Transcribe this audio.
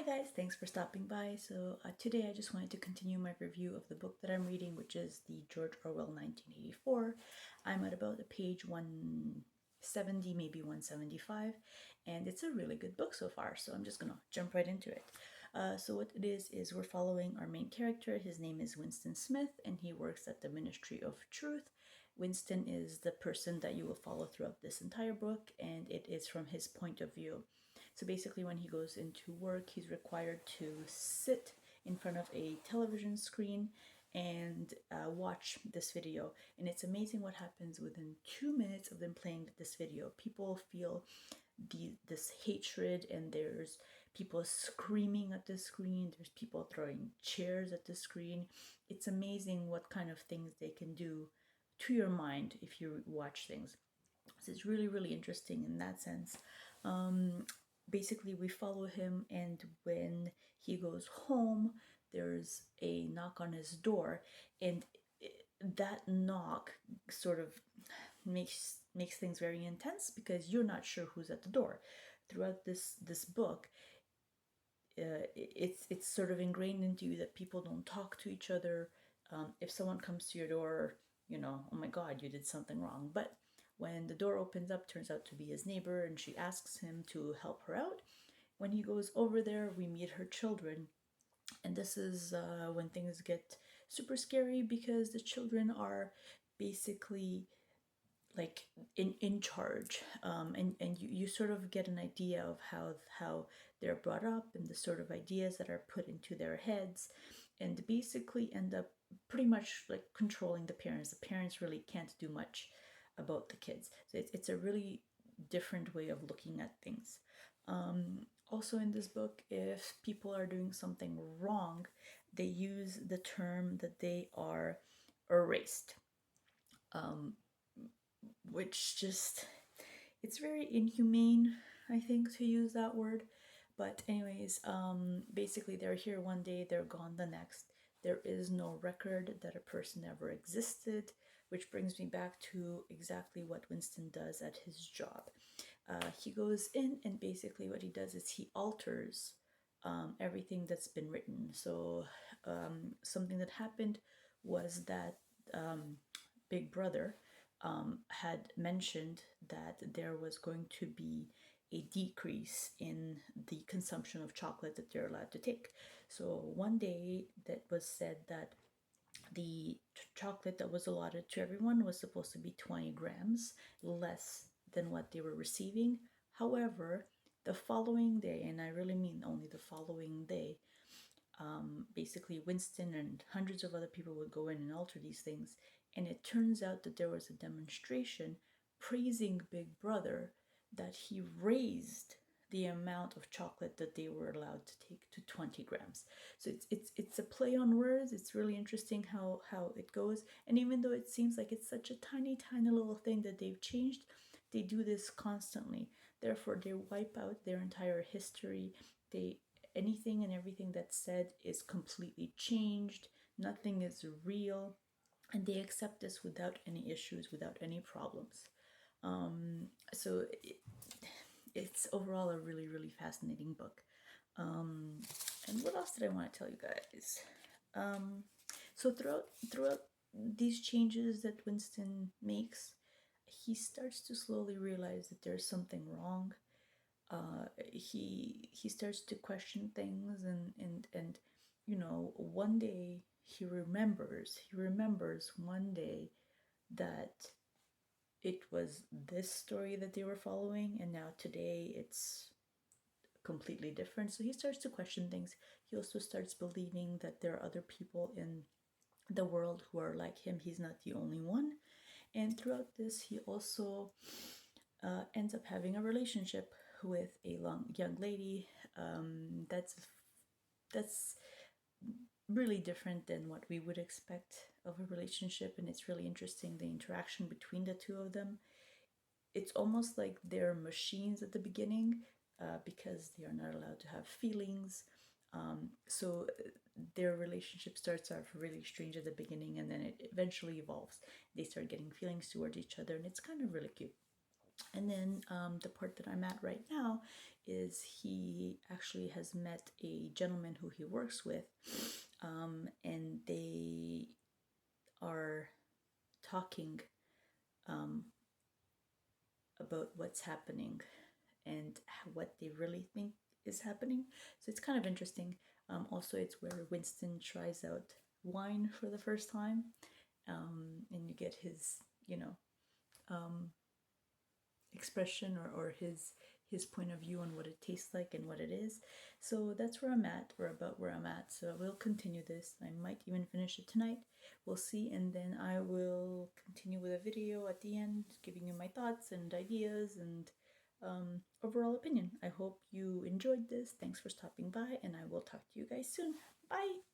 guys, thanks for stopping by. So today I just wanted to continue my review of the book that I'm reading, which is the George Orwell 1984. I'm at about page 170, maybe 175, and it's a really good book so far, so I'm just gonna jump right into it. So what it is we're following our main character. His name is Winston Smith, and he works at the Ministry of Truth. Winston is the person that you will follow throughout this entire book, and it is from his point of view. So basically, when he goes into work, he's required to sit in front of a television screen and watch this video. And it's amazing what happens within 2 minutes of them playing this video. People feel this hatred, and there's people screaming at the screen, there's people throwing chairs at the screen. It's amazing what kind of things they can do to your mind if you watch things. So it's really, really interesting in that sense. Basically, we follow him, and when he goes home, there's a knock on his door, and that knock sort of makes things very intense because you're not sure who's at the door. Throughout this book, it's sort of ingrained into you that people don't talk to each other. If someone comes to your door, oh my God, you did something wrong. But when the door opens up, turns out to be his neighbor, and she asks him to help her out. When he goes over there, we meet her children, and this is when things get super scary because the children are basically like in charge, and you sort of get an idea of how they're brought up and the sort of ideas that are put into their heads, and basically end up pretty much like controlling the parents. The parents really can't do much about the kids. So it's a really different way of looking at things. Also in this book, if people are doing something wrong, they use the term that they are erased, which just, it's very inhumane, I think, to use that word. But anyways, basically they're here one day, they're gone the next. There is no record that a person ever existed, which brings me back to exactly what Winston does at his job. He goes in, and basically what he does is he alters everything that's been written. So something that happened was that Big Brother had mentioned that there was going to be a decrease in the consumption of chocolate that they're allowed to take. So one day that was said that the chocolate that was allotted to everyone was supposed to be 20 grams less than what they were receiving. However, the following day, and I really mean only the following day, basically Winston and hundreds of other people would go in and alter these things, and it turns out that there was a demonstration praising Big Brother that he raised the amount of chocolate that they were allowed to take to 20 grams. So it's a play on words. It's really interesting how it goes. And even though it seems like it's such a tiny little thing that they've changed, they do this constantly. Therefore, they wipe out their entire history. Anything and everything that's said is completely changed. Nothing is real, and they accept this without any issues, without any problems. So it's overall a really, really fascinating book. And what else did I want to tell you guys? So throughout these changes that Winston makes, he starts to slowly realize that there's something wrong. He starts to question things, and one day he remembers one day that it was this story that they were following, and now today it's completely different. So he starts to question things. He also starts believing that there are other people in the world who are like him. He's not the only one. And throughout this, he also ends up having a relationship with a young lady. That's really different than what we would expect of a relationship, and it's really interesting, the interaction between the two of them. It's almost like they're machines at the beginning, because they are not allowed to have feelings. So their relationship starts off really strange at the beginning, and then it eventually evolves. They start getting feelings towards each other, and it's kind of really cute. And then the part that I'm at right now is he actually has met a gentleman who he works with, and they are talking about what's happening and what they really think is happening. So it's kind of interesting. Also, it's where Winston tries out wine for the first time, and you get his, expression, or his point of view on what it tastes like and what it is. So that's where I'm at, or about where I'm at. So we'll continue this. I might even finish it tonight. We'll see, and then I will continue with a video at the end, giving you my thoughts and ideas and overall opinion. I hope you enjoyed this. Thanks for stopping by, and I will talk to you guys soon. Bye!